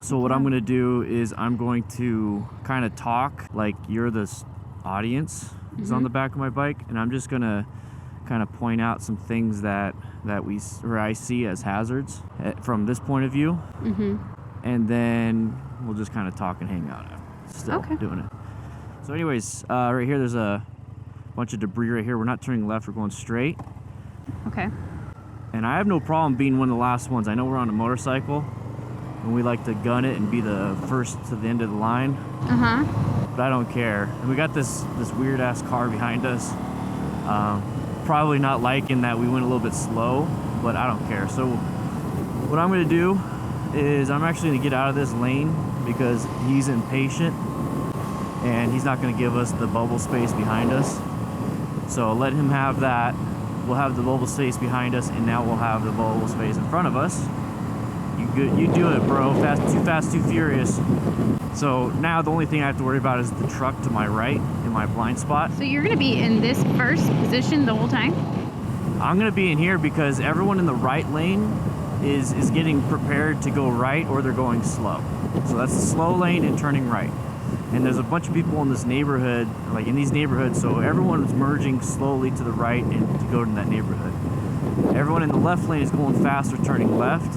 So what I'm going to do is I'm going to kind of talk like you're the audience is on the back of my bike, and I'm just going to kind of point out some things that I see as hazards from this point of view. And then we'll just kind of talk and hang out still doing it. So anyways, right here there's a bunch of debris right here. We're not turning left, we're going straight. Okay. And I have no problem being one of the last ones. I know we're on a motorcycle and we like to gun it and be the first to the end of the line. But I don't care. And we got this weird ass car behind us. Probably not liking that we went a little bit slow, but I don't care. So what I'm gonna do is I'm actually gonna get out of this lane because he's impatient and he's not gonna give us the bubble space behind us. So let him have that. We'll have the bubble space behind us, and now we'll have the bubble space in front of us. You do it, bro. Too fast, too furious. So now the only thing I have to worry about is the truck to my right in my blind spot. So you're gonna be in this first position the whole time? I'm gonna be in here because everyone in the right lane is getting prepared to go right, or they're going slow. So that's the slow lane and turning right. And there's a bunch of people in this neighborhood, like in these neighborhoods, so everyone is merging slowly to the right and to go to that neighborhood. Everyone in the left lane is going faster, turning left.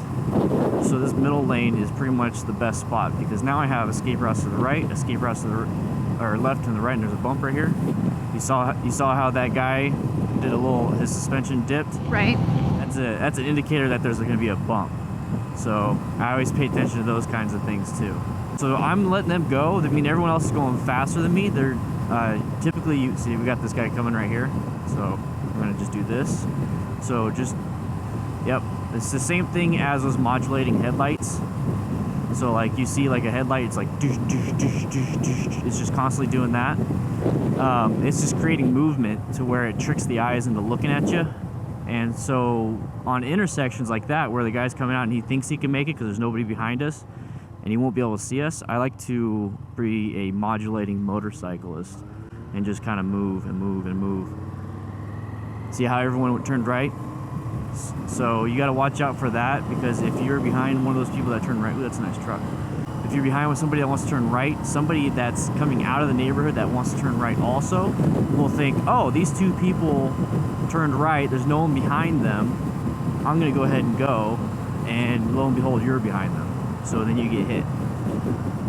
So this middle lane is pretty much the best spot because now I have escape routes to the right, escape routes to the left and the right, and there's a bump right here. You saw how that guy did his suspension dipped. Right. That's an indicator that there's going to be a bump. So I always pay attention to those kinds of things too. So I'm letting them go. I mean, everyone else is going faster than me. They're typically, you see, we got this guy coming right here. So I'm gonna just do this. So yep, it's the same thing as those modulating headlights. So like you see like a headlight, it's like it's just constantly doing that. It's just creating movement to where it tricks the eyes into looking at you. And so on intersections like that, where the guy's coming out and he thinks he can make it because there's nobody behind us, and he won't be able to see us, I like to be a modulating motorcyclist and just kind of move and move and move. See how everyone turned right? So you got to watch out for that, because if you're behind one of those people that turn right, ooh, that's a nice truck. If you're behind with somebody that wants to turn right, somebody that's coming out of the neighborhood that wants to turn right also will think, oh, these two people turned right, there's no one behind them, I'm going to go ahead and go, and lo and behold, you're behind them. So then you get hit.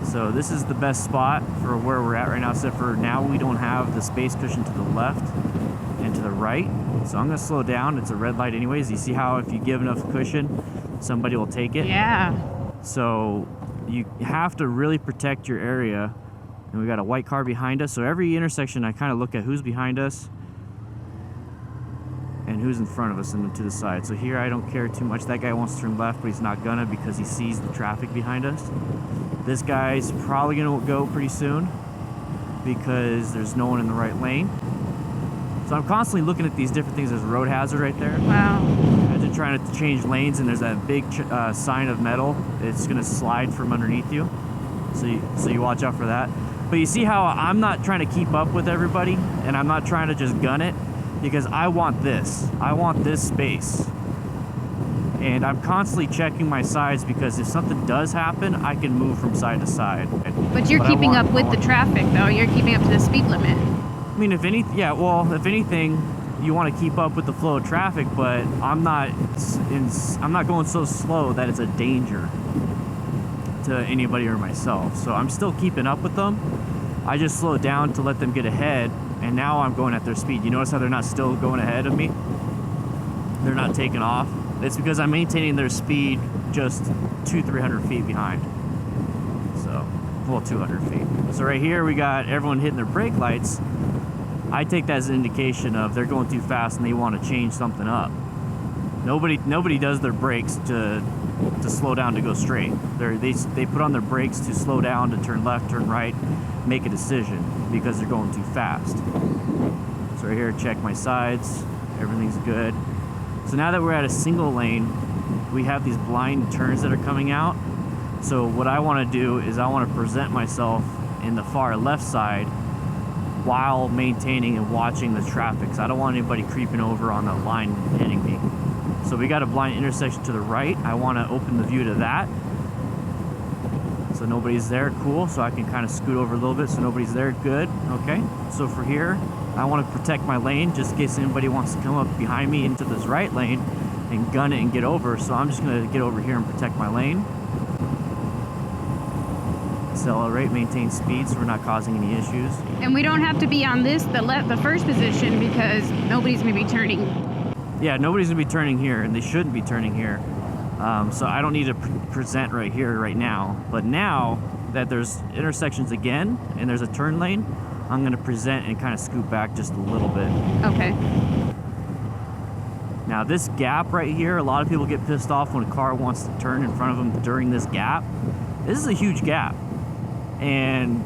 So this is the best spot for where we're at right now, except for now we don't have the space cushion to the left and to the right. So I'm gonna slow down. It's a red light anyways. You see how if you give enough cushion, somebody will take it? Yeah. So you have to really protect your area. And we got a white car behind us. So every intersection I kind of look at who's behind us and who's in front of us and to the side. So here I don't care too much. That guy wants to turn left, but he's not gonna because he sees the traffic behind us. This guy's probably gonna go pretty soon because there's no one in the right lane. So I'm constantly looking at these different things. There's a road hazard right there. Wow. Imagine trying to change lanes and there's that big sign of metal. It's gonna slide from underneath you. So you watch out for that. But you see how I'm not trying to keep up with everybody, and I'm not trying to just gun it, because I want this. I want this space. And I'm constantly checking my sides, because if something does happen, I can move from side to side. But you're keeping up with the traffic, though. You're keeping up to the speed limit. I mean, if anything, you want to keep up with the flow of traffic, but I'm not going so slow that it's a danger to anybody or myself. So I'm still keeping up with them. I just slow down to let them get ahead, and now I'm going at their speed. You notice how they're not still going ahead of me? They're not taking off. It's because I'm maintaining their speed just 200-300 feet behind. So, well, 200 feet. So right here we got everyone hitting their brake lights. I take that as an indication of they're going too fast and they want to change something up. Nobody does their brakes to slow down to go straight. They put on their brakes to slow down, to turn left, turn right, make a decision, because they're going too fast. So right here, check my sides. Everything's good. So now that we're at a single lane, we have these blind turns that are coming out. So what I want to do is I want to present myself in the far left side while maintaining and watching the traffic. So I don't want anybody creeping over on the line hitting me. So we got a blind intersection to the right. I want to open the view to that. So nobody's there, cool. So I can kind of scoot over a little bit so nobody's there, good. Okay, so for here, I want to protect my lane just in case anybody wants to come up behind me into this right lane and gun it and get over. So I'm just going to get over here and protect my lane. Accelerate, maintain speed so we're not causing any issues. And we don't have to be on the first position because nobody's going to be turning. Yeah, nobody's going to be turning here, and they shouldn't be turning here. So I don't need to present right here, right now. But now that there's intersections again, and there's a turn lane, I'm going to present and kind of scoot back just a little bit. Okay. Now this gap right here, a lot of people get pissed off when a car wants to turn in front of them during this gap. This is a huge gap. And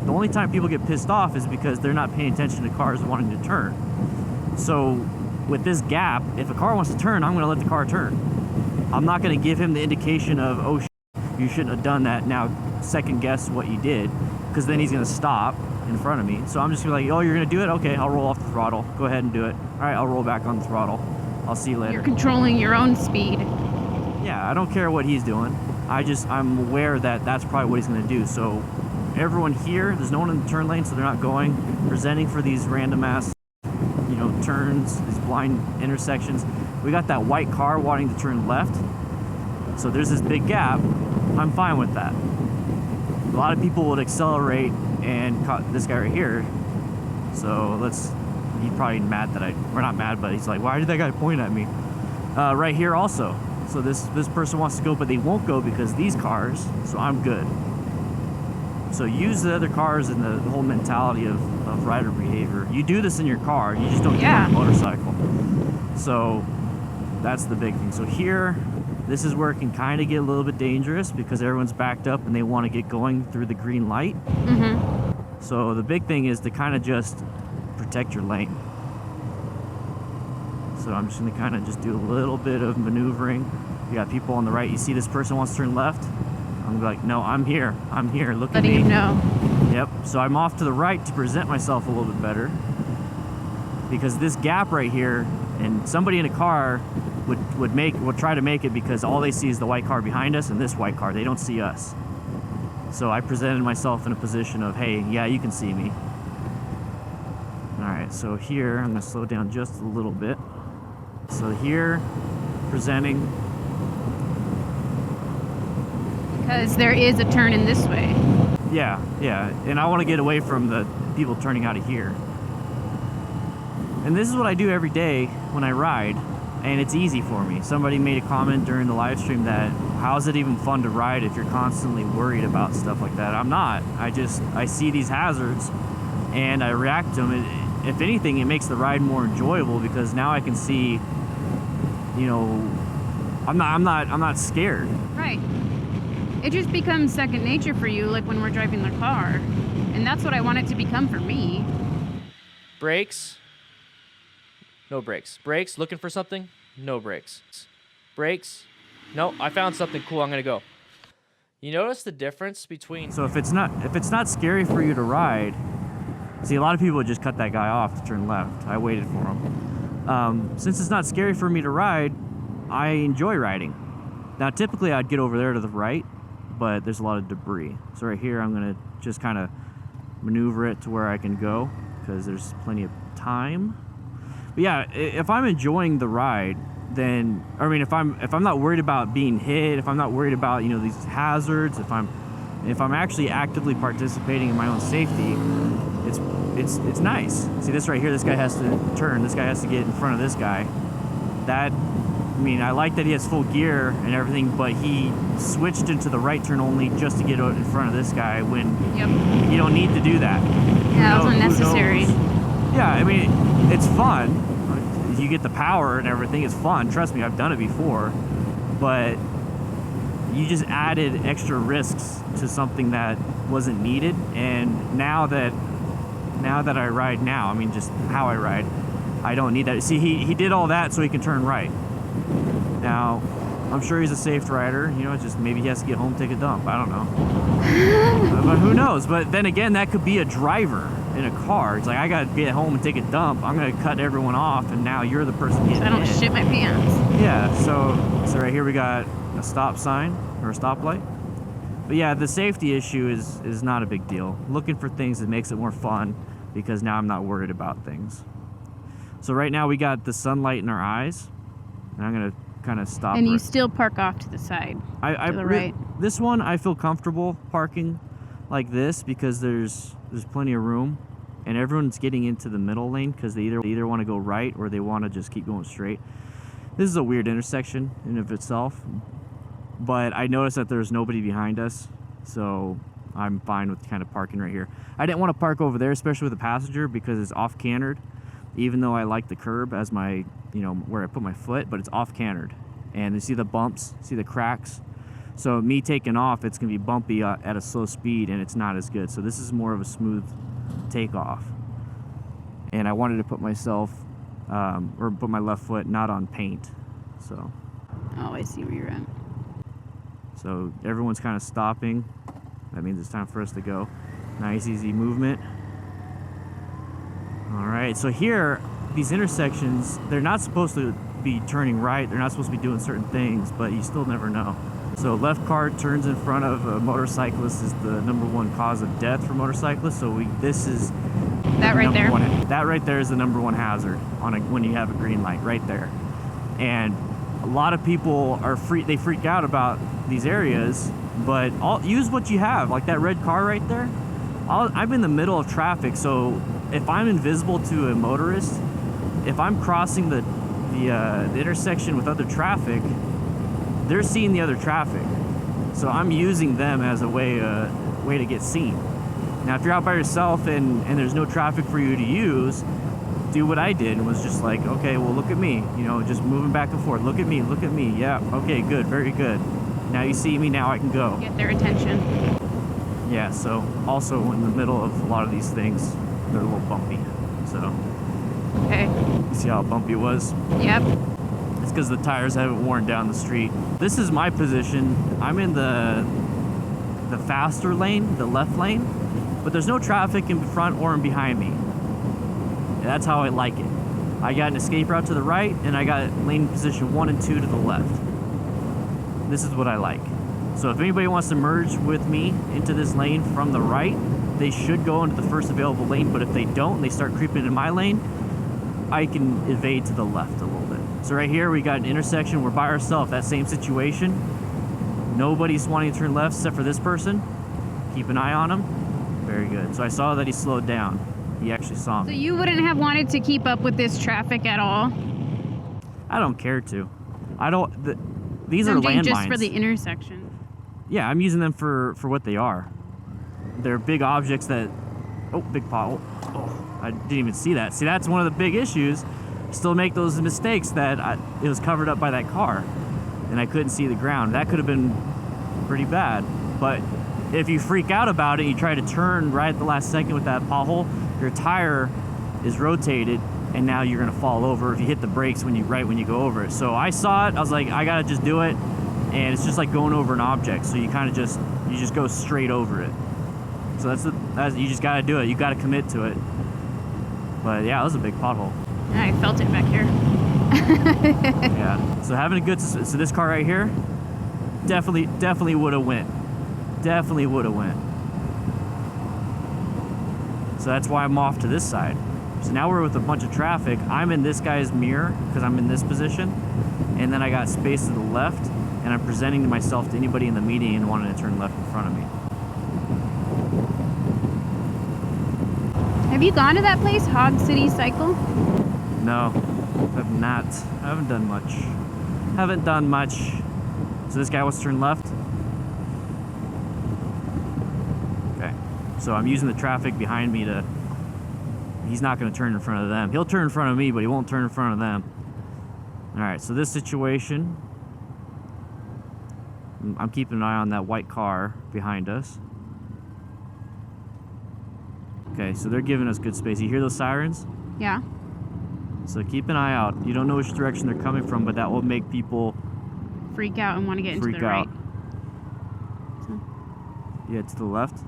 the only time people get pissed off is because they're not paying attention to cars wanting to turn. So with this gap, if a car wants to turn, I'm going to let the car turn. I'm not going to give him the indication of, oh, you shouldn't have done that. Now second guess what you did, because then he's going to stop in front of me. So I'm just going to be like, oh, you're going to do it? Okay, I'll roll off the throttle. Go ahead and do it. All right, I'll roll back on the throttle. I'll see you later. You're controlling your own speed. Yeah, I don't care what he's doing. I'm aware that that's probably what he's going to do. So everyone here, there's no one in the turn lane, so they're not going, presenting for these random ass, you know, turns, these blind intersections. We got that white car wanting to turn left. So there's this big gap. I'm fine with that. A lot of people would accelerate and caught this guy right here. So he's probably mad that we're not mad, but he's like, why did that guy point at me? Right here also. So this person wants to go, but they won't go because these cars, so I'm good. So use the other cars and the whole mentality of rider behavior. You do this in your car, you just don't do it on a motorcycle. So that's the big thing. So here, this is where it can kind of get a little bit dangerous because everyone's backed up and they want to get going through the green light. Mm-hmm. So the big thing is to kind of just protect your lane. So I'm just going to kind of just do a little bit of maneuvering. You got people on the right. You see this person wants to turn left. I'm like, no, I'm here. Look at me. Letting you know. Yep. So I'm off to the right to present myself a little bit better. Because this gap right here, and somebody in a car would try to make it because all they see is the white car behind us and this white car. They don't see us. So I presented myself in a position of, hey, yeah, you can see me. All right. So here, I'm going to slow down just a little bit. So here, presenting. Because there is a turn in this way. Yeah, and I want to get away from the people turning out of here. And this is what I do every day when I ride, and it's easy for me. Somebody made a comment during the live stream that, how is it even fun to ride if you're constantly worried about stuff like that? I'm not. I see these hazards, and I react to them. If anything, it makes the ride more enjoyable because now I can see, you know, I'm not scared. Right. It just becomes second nature for you, like when we're driving the car. And that's what I want it to become for me. Brakes. No brakes. Brakes. Looking for something? No brakes. Brakes. No, I found something cool. I'm going to go. You notice the difference between... So if it's not scary for you to ride... See, a lot of people would just cut that guy off to turn left. I waited for him. Since it's not scary for me to ride, I enjoy riding. Now, typically I'd get over there to the right, but there's a lot of debris. So right here, I'm gonna just kind of maneuver it to where I can go because there's plenty of time. But yeah, if I'm enjoying the ride, then, I mean, if I'm not worried about being hit, if I'm not worried about, you know, these hazards, if I'm actually actively participating in my own safety, it's nice. See this right here, this guy has to turn, this guy has to get in front of this guy. I mean, I like that he has full gear and everything, but he switched into the right turn only just to get out in front of this guy when you don't need to do that. Yeah, that was unnecessary. Yeah, I mean, it's fun. You get the power and everything, it's fun. Trust me, I've done it before. But you just added extra risks to something that wasn't needed. And now that I ride now, I mean, just how I ride, I don't need that. See, he did all that so he can turn right. Now, I'm sure he's a safe rider. You know, just maybe he has to get home, take a dump. I don't know. But who knows? But then again, that could be a driver in a car. It's like, I got to get home and take a dump. I'm going to cut everyone off, and now you're the person getting I don't hit. shit my pants. Yeah, so right here we got a stop sign or a stoplight. But yeah, the safety issue is not a big deal. Looking for things that makes it more fun because now I'm not worried about things. So right now we got the sunlight in our eyes, and I'm gonna kind of stop. And you still park off to the side, to the right. This one I feel comfortable parking like this because there's plenty of room, and everyone's getting into the middle lane because they either want to go right or they want to just keep going straight. This is a weird intersection in of itself, but I noticed that there's nobody behind us, so I'm fine with kind of parking right here. I didn't want to park over there, especially with a passenger, because it's off-cantered, even though I like the curb as my, where I put my foot, but it's off-cantered. And you see the bumps, see the cracks. So me taking off, it's going to be bumpy at a slow speed, and it's not as good. So this is more of a smooth takeoff. And I wanted to put myself, or put my left foot not on paint. So. Oh, I see where you're at. So everyone's kind of stopping. That means it's time for us to go. Nice, easy movement. All right, so here, these intersections, they're not supposed to be turning right. They're not supposed to be doing certain things, but you still never know. So left car turns in front of a motorcyclist is the #1 cause of death for motorcyclists. So this is that right there. That right there is the #1 hazard when you have a green light right there. And a lot of people are they freak out about these areas, but use what you have. Like that red car right there. I'm in the middle of traffic, so if I'm invisible to a motorist, if I'm crossing the intersection with other traffic, they're seeing the other traffic. So I'm using them as a way to get seen. Now, if you're out by yourself and there's no traffic for you to use, do what I did and was just like, okay, well, look at me, just moving back and forth. Look at me, look at me. Yeah, okay, good, very good. Now you see me, now I can go. Get their attention. Yeah, so also in the middle of a lot of these things, they're a little bumpy. So, okay. You see how bumpy it was? Yep. It's because the tires haven't worn down the street. This is my position. I'm in the faster lane, the left lane, but there's no traffic in front or in behind me. And that's how I like it. I got an escape route to the right, and I got lane position 1 and 2 to the left. This is what I like. So if anybody wants to merge with me into this lane from the right, they should go into the first available lane, but if they don't, and they start creeping into my lane, I can evade to the left a little bit. So right here, we got an intersection. We're by ourselves, that same situation. Nobody's wanting to turn left except for this person. Keep an eye on him. Very good. So I saw that he slowed down. He actually saw me. So you wouldn't have wanted to keep up with this traffic at all? I don't care to. These are landmines. Just for the intersection. Yeah, I'm using them for what they are. They're big objects that... Oh, big pothole. Oh, I didn't even see that. See, that's one of the big issues. Still make those mistakes that it was covered up by that car. And I couldn't see the ground. That could have been pretty bad. But if you freak out about it, you try to turn right at the last second with that pothole, your tire is rotated, and now you're going to fall over if you hit the brakes when you go over it. So I saw it. I was like, I got to just do it. And it's just like going over an object. So you kind of just go straight over it. So you just got to do it. You got to commit to it. But yeah, it was a big pothole. I felt it back here. Yeah. So having a good, so this car right here, definitely would have went. Definitely would have went. So that's why I'm off to this side. So now we're with a bunch of traffic. I'm in this guy's mirror because I'm in this position. And then I got space to the left. And I'm presenting to myself to anybody in the median and wanting to turn left in front of me. Have you gone to that place, Hog City Cycle? No, I have not. I haven't done much. Haven't done much. So this guy wants to turn left. Okay. So I'm using the traffic behind me to... He's not going to turn in front of them. He'll turn in front of me, but he won't turn in front of them. All right, so this situation... I'm keeping an eye on that white car behind us. Okay, so they're giving us good space. You hear those sirens? Yeah. So keep an eye out. You don't know which direction they're coming from, but that will make people freak out and want to get into the right. So. Yeah, to the left.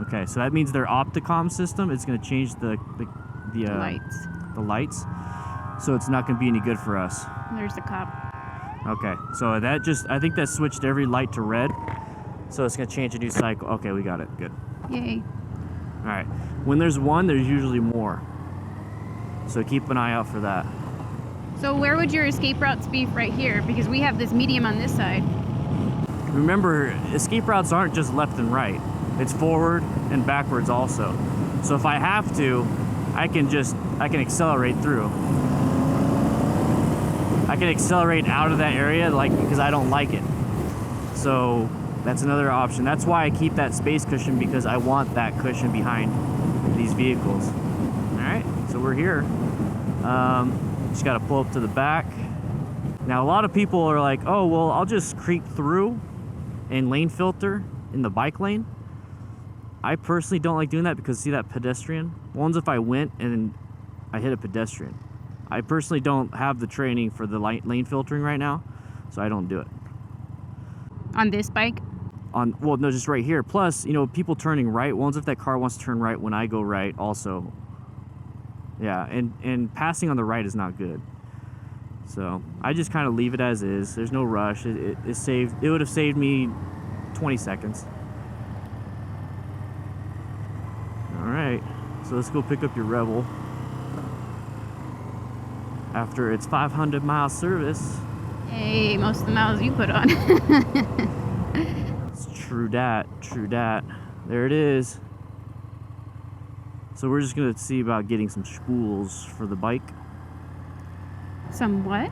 Okay, so that means their opticom system is going to change the lights. The lights. So it's not going to be any good for us. There's the cop. Okay, so I think that switched every light to red. So it's gonna change a new cycle. Okay, we got it, good. Yay. All right, when there's one, there's usually more. So keep an eye out for that. So where would your escape routes be right here? Because we have this medium on this side. Remember, escape routes aren't just left and right. It's forward and backwards also. So if I have to, I can accelerate through. I can accelerate out of that area because I don't like it. So that's another option. That's why I keep that space cushion, because I want that cushion behind these vehicles. All right, so we're here. Just got to pull up to the back. Now, a lot of people are like, oh, well, I'll just creep through and lane filter in the bike lane. I personally don't like doing that because see that pedestrian? One's if I went and I hit a pedestrian. I personally don't have the training for the lane filtering right now, so I don't do it. On this bike? Well, no, just right here. Plus, people turning right. One's if that car wants to turn right when I go right also. Yeah, and passing on the right is not good. So I just kind of leave it as is. There's no rush. It would have saved me 20 seconds. All right, so let's go pick up your Rebel after its 500-mile service. Hey, most of the miles you put on. It's true dat. There it is. So we're just gonna see about getting some spools for the bike. Some what?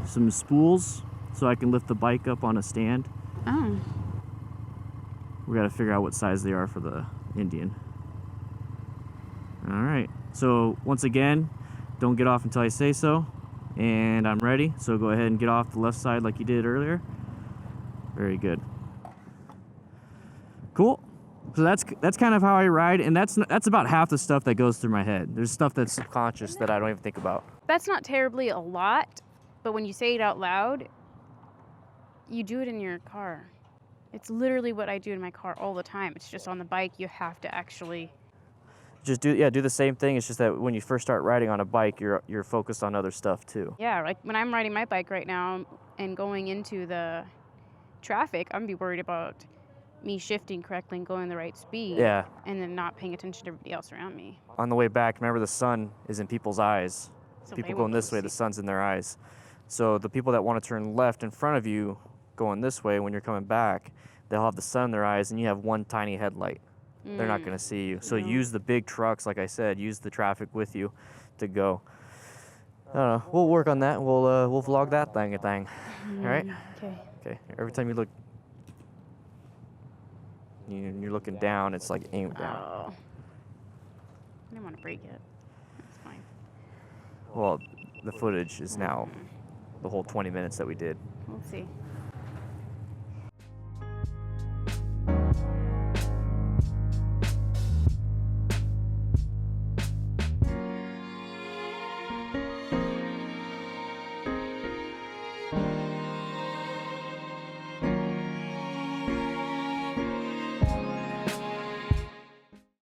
Some spools so I can lift the bike up on a stand. Oh. We gotta figure out what size they are for the Indian. All right, so once again, don't get off until I say so. And I'm ready, so go ahead and get off the left side like you did earlier. Very good. Cool. So that's kind of how I ride, and that's about half the stuff that goes through my head. There's stuff that's subconscious that I don't even think about. That's not terribly a lot, but when you say it out loud, you do it in your car. It's literally what I do in my car all the time. It's just on the bike, you have to actually... Just do the same thing. It's just that when you first start riding on a bike, you're focused on other stuff too. Yeah, like when I'm riding my bike right now and going into the traffic, I'm be worried about me shifting correctly and going the right speed. Yeah. And then not paying attention to everybody else around me. On the way back, remember the sun is in people's eyes. So People they going won't this way, see. the sun's in their eyes. So the people that want to turn left in front of you going this way, when you're coming back, they'll have the sun in their eyes and you have one tiny headlight. They're not going to see you. So use the big trucks, like I said, use the traffic with you to go. I don't know. We'll work on that. We'll vlog that thing. All right? Okay. Every time you look, you're looking down, it's like aimed down. Oh. I didn't want to break it. That's fine. Well, the footage is now the whole 20 minutes that we did. We'll see.